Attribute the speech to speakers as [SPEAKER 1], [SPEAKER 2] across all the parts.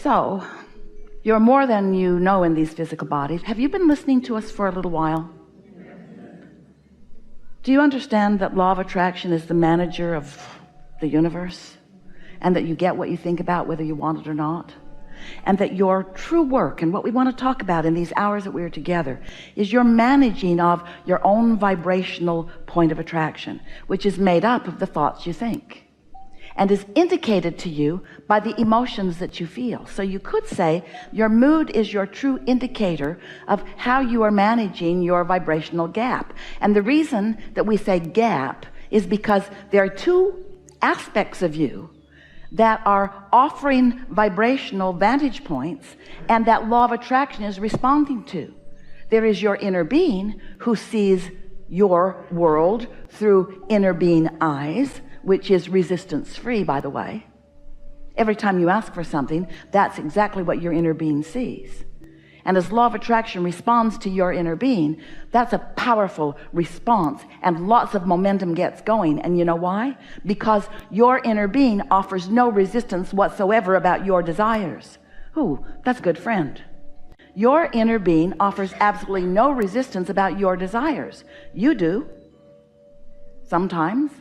[SPEAKER 1] So, you're more than you know in these physical bodies. Have you been listening to us for a little while? Do you understand that law of attraction is the manager of the universe, and that you get what you think about whether you want it or not, and that your true work and what we want to talk about in these hours that we're together is your managing of your own vibrational point of attraction, which is made up of the thoughts you think and is indicated to you by the emotions that you feel. So you could say your mood is your true indicator of how you are managing your vibrational gap. And the reason that we say gap is because there are two aspects of you that are offering vibrational vantage points and that law of attraction is responding to. There is your inner being who sees your world through inner being eyes, which is resistance free, by the way. Every time you ask for something, that's exactly what your inner being sees. And as law of attraction responds to your inner being, that's a powerful response, and lots of momentum gets going. And you know why? Because your inner being offers no resistance whatsoever about your desires. Ooh, that's a good friend. Your inner being offers absolutely no resistance about your desires. You do. Sometimes.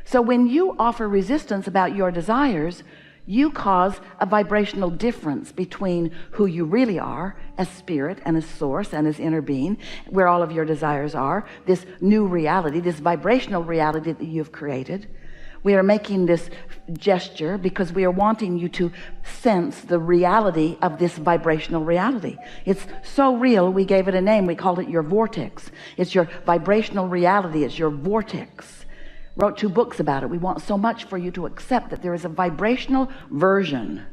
[SPEAKER 1] So when you offer resistance about your desires, you cause a vibrational difference between who you really are as spirit and as source and as inner being, where all of your desires are, this new reality, this vibrational reality that you've created. We are making this gesture because we are wanting you to sense the reality of this vibrational reality. It's so real, we gave it a name. We called it your vortex. It's your vibrational reality. It's your vortex. Wrote 2 books about it. We want so much for you to accept that there is a vibrational version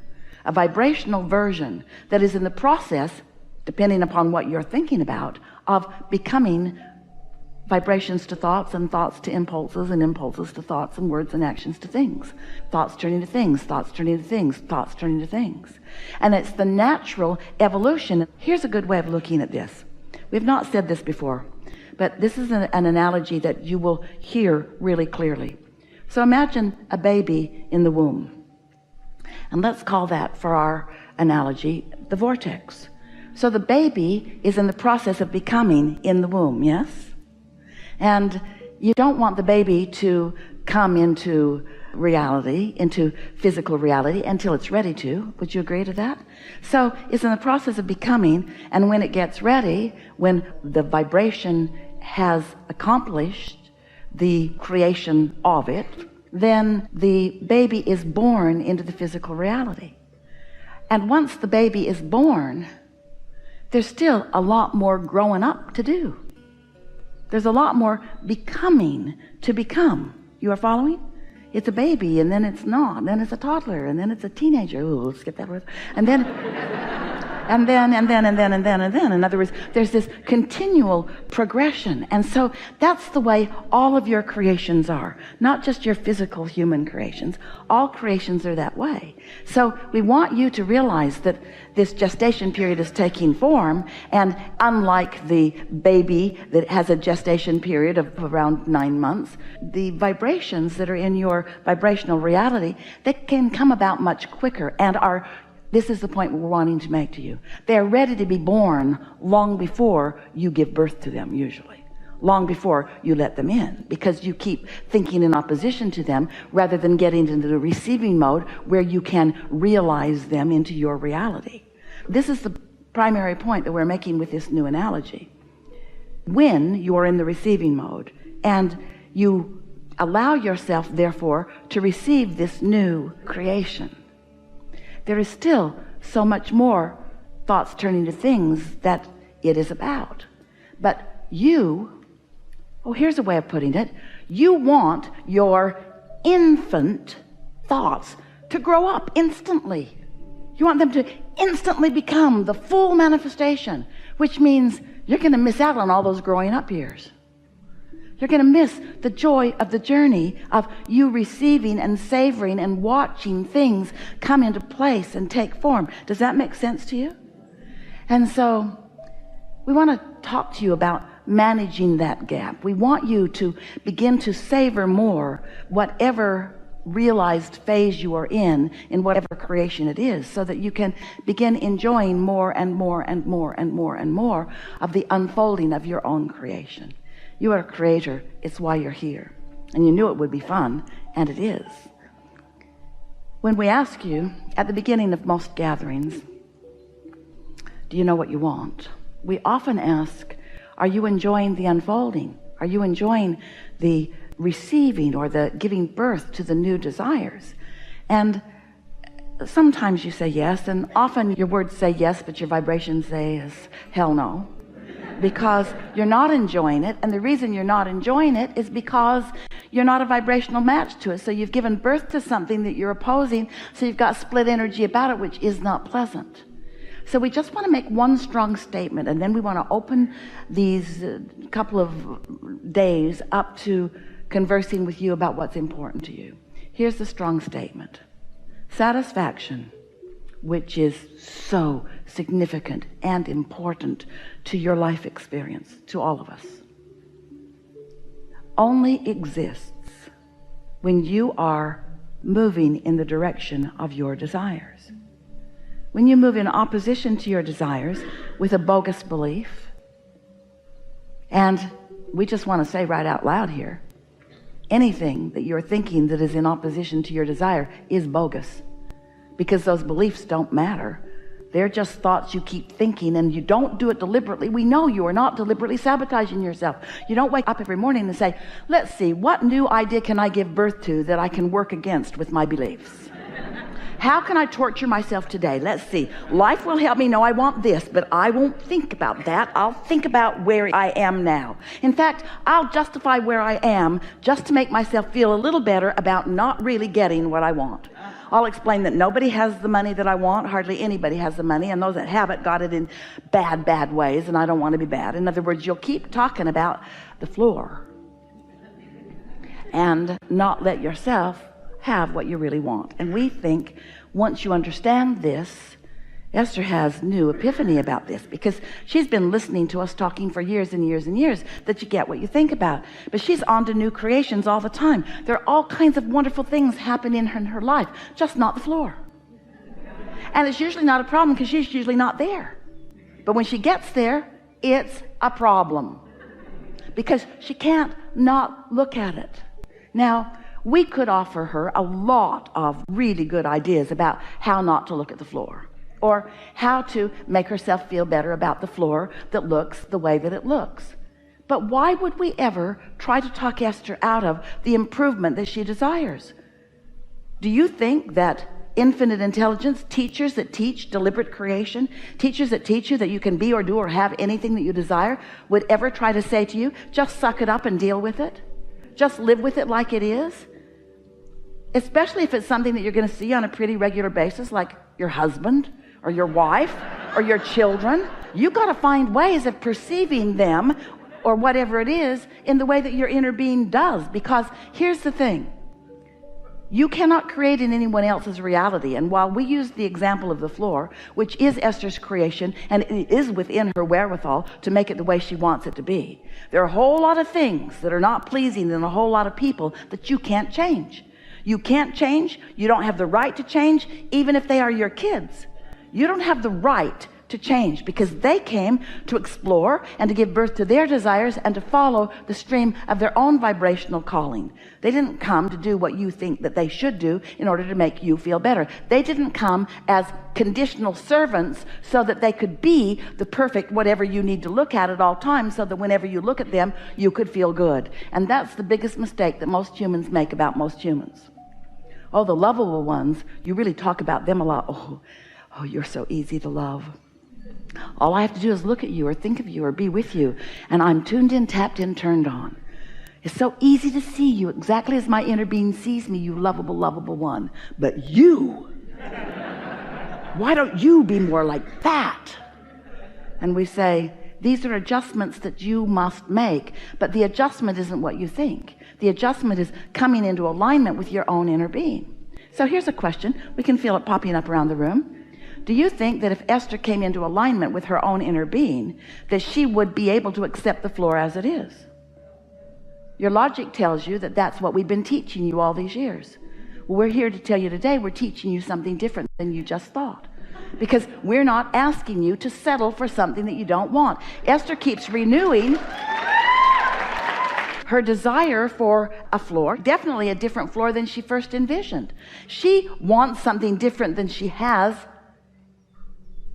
[SPEAKER 1] that is in the process, depending upon what you're thinking about, of becoming vibrations to thoughts, and thoughts to impulses, and impulses to thoughts, and words and actions to things. Thoughts turning to things, thoughts turning to things, thoughts turning to things. And it's the natural evolution. Here's a good way of looking at this. We've not said this before, but this is an analogy that you will hear really clearly. So imagine a baby in the womb. And let's call that, for our analogy, the vortex. So the baby is in the process of becoming in the womb, yes? And you don't want the baby to come into reality, into physical reality, until it's ready to. Would you agree to that? So it's in the process of becoming, and when it gets ready, when the vibration has accomplished the creation of it, then the baby is born into the physical reality. And once the baby is born, there's still a lot more growing up to do. There's a lot more becoming to become. You are following? It's a baby, and then it's not, and then it's a toddler, and then it's a teenager. Ooh, let's get that word. And then and then. In other words, there's this continual progression. And so that's the way all of your creations are, not just your physical human creations. All creations are that way. So we want you to realize that this gestation period is taking form, and unlike the baby that has a gestation period of around 9 months, the vibrations that are in your vibrational reality, they can come about much quicker, and are, this is the point we're wanting to make to you. They are ready to be born long before you give birth to them, usually. Long before you let them in, because you keep thinking in opposition to them rather than getting into the receiving mode where you can realize them into your reality. This is the primary point that we're making with this new analogy. When you are in the receiving mode and you allow yourself, therefore, to receive this new creation, there is still so much more thoughts turning to things that it is about. But you, here's a way of putting it, you want your infant thoughts to grow up instantly. You want them to instantly become the full manifestation, which means you're going to miss out on all those growing up years. You're going to miss the joy of the journey of you receiving and savoring and watching things come into place and take form. Does that make sense to you? And so we want to talk to you about managing that gap. We want you to begin to savor more whatever realized phase you are in whatever creation it is, so that you can begin enjoying more and more and more and more and more of the unfolding of your own creation. You are a creator. It's why you're here, and you knew it would be fun, and it is. When we ask you at the beginning of most gatherings, do you know what you want? We often ask, are you enjoying the unfolding? Are you enjoying the receiving or the giving birth to the new desires? And sometimes you say yes, and often your words say yes, but your vibrations say hell no, because you're not enjoying it. And the reason you're not enjoying it is because you're not a vibrational match to it. So you've given birth to something that you're opposing, so you've got split energy about it, which is not pleasant. So we just want to make one strong statement, and then we want to open these couple of days up to conversing with you about what's important to you. Here's the strong statement. Satisfaction, which is so significant and important to your life experience, to all of us, only exists when you are moving in the direction of your desires. When you move in opposition to your desires with a bogus belief, and we just want to say right out loud here, anything that you're thinking that is in opposition to your desire is bogus, because those beliefs don't matter. They're just thoughts you keep thinking, and you don't do it deliberately. We know you are not deliberately sabotaging yourself. You don't wake up every morning and say, let's see, what new idea can I give birth to that I can work against with my beliefs? How can I torture myself today? Let's see. Life will help me know I want this, but I won't think about that. I'll think about where I am now. In fact, I'll justify where I am just to make myself feel a little better about not really getting what I want. I'll explain that nobody has the money that I want. Hardly anybody has the money, and those that have it got it in bad ways, and I don't want to be bad. In other words, you'll keep talking about the floor and not let yourself have what you really want. And we think once you understand this, Esther has new epiphany about this, because she's been listening to us talking for years and years and years that you get what you think about. But she's on to new creations all the time. There are all kinds of wonderful things happening in her life, just not the floor. And it's usually not a problem because she's usually not there. But when she gets there, it's a problem, because she can't not look at it. Now, we could offer her a lot of really good ideas about how not to look at the floor, or how to make herself feel better about the floor that looks the way that it looks. But why would we ever try to talk Esther out of the improvement that she desires? Do you think that infinite intelligence, teachers that teach deliberate creation, teachers that teach you that you can be or do or have anything that you desire, would ever try to say to you, just suck it up and deal with it? Just live with it like it is? Especially if it's something that you're going to see on a pretty regular basis, like your husband or your wife or your children. You've got to find ways of perceiving them, or whatever it is, in the way that your inner being does. Because here's the thing. You cannot create in anyone else's reality. And while we use the example of the floor, which is Esther's creation, and it is within her wherewithal to make it the way she wants it to be, there are a whole lot of things that are not pleasing in a whole lot of people that you can't change. You can't change. You don't have the right to change, even if they are your kids. You don't have the right to change, because they came to explore and to give birth to their desires and to follow the stream of their own vibrational calling. They didn't come to do what you think that they should do in order to make you feel better. They didn't come as conditional servants so that they could be the perfect whatever you need to look at all times, so that whenever you look at them, you could feel good. And that's the biggest mistake that most humans make about most humans. Oh, the lovable ones, you really talk about them a lot. Oh, you're so easy to love. All I have to do is look at you or think of you or be with you, and I'm tuned in, tapped in, turned on. It's so easy to see you exactly as my inner being sees me, you lovable one. But you, why don't you be more like that? And we say, these are adjustments that you must make, but the adjustment isn't what you think. The adjustment is coming into alignment with your own inner being. So here's a question. We can feel it popping up around the room. Do you think that if Esther came into alignment with her own inner being, that she would be able to accept the floor as it is? Your logic tells you that that's what we've been teaching you all these years. Well, we're here to tell you today we're teaching you something different than you just thought, because we're not asking you to settle for something that you don't want. Esther keeps renewing her desire for a floor, definitely a different floor than she first envisioned. She wants something different than she has,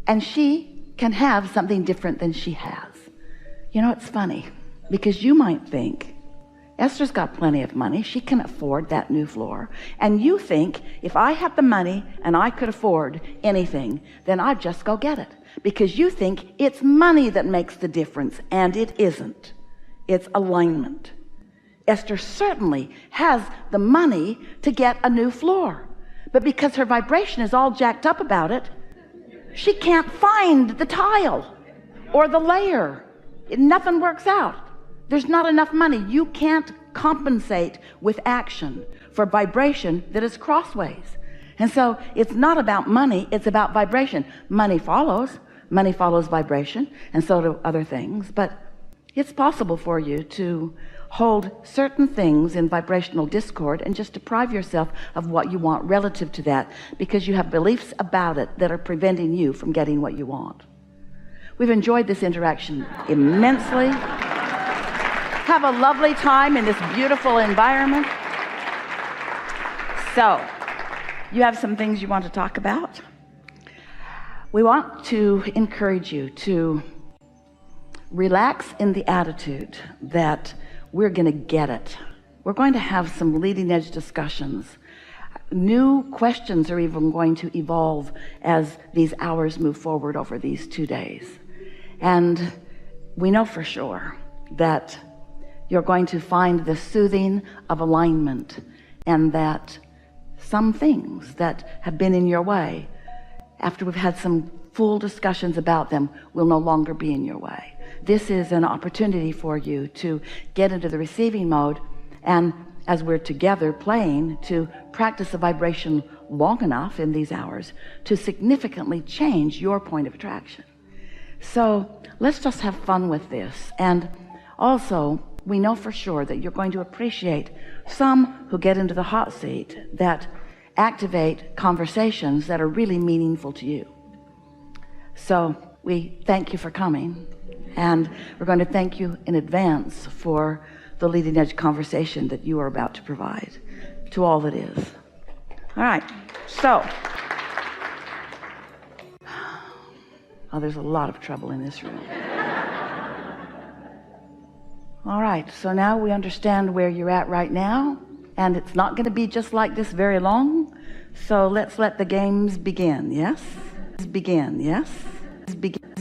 [SPEAKER 1] and she can have something different than she has. You know, it's funny, because you might think, Esther's got plenty of money, she can afford that new floor. And you think, if I had the money and I could afford anything, then I'd just go get it. Because you think it's money that makes the difference, and it isn't. It's alignment. Esther certainly has the money to get a new floor, but because her vibration is all jacked up about it, she can't find the tile or the layer. Nothing works out. There's not enough money. You can't compensate with action for vibration that is crossways. And so it's not about money, it's about vibration. Money follows vibration, and so do other things. But it's possible for you to hold certain things in vibrational discord and just deprive yourself of what you want relative to that, because you have beliefs about it that are preventing you from getting what you want. We've enjoyed this interaction immensely. Have a lovely time in this beautiful environment. So, you have some things you want to talk about? We want to encourage you to relax in the attitude that we're going to get it. We're going to have some leading edge discussions. New questions are even going to evolve as these hours move forward over these 2 days. And we know for sure that you're going to find the soothing of alignment, and that some things that have been in your way, after we've had some full discussions about them, will no longer be in your way. This is an opportunity for you to get into the receiving mode, and as we're together playing, to practice the vibration long enough in these hours to significantly change your point of attraction. So let's just have fun with this. And also, we know for sure that you're going to appreciate some who get into the hot seat that activate conversations that are really meaningful to you. So we thank you for coming, and we're going to thank you in advance for the leading edge conversation that you are about to provide to all that is. All right, so there's a lot of trouble in this room. All right, so now we understand where you're at right now, and it's not going to be just like this very long. So let's let the games begin. Yes? Begin. Yes? Begin.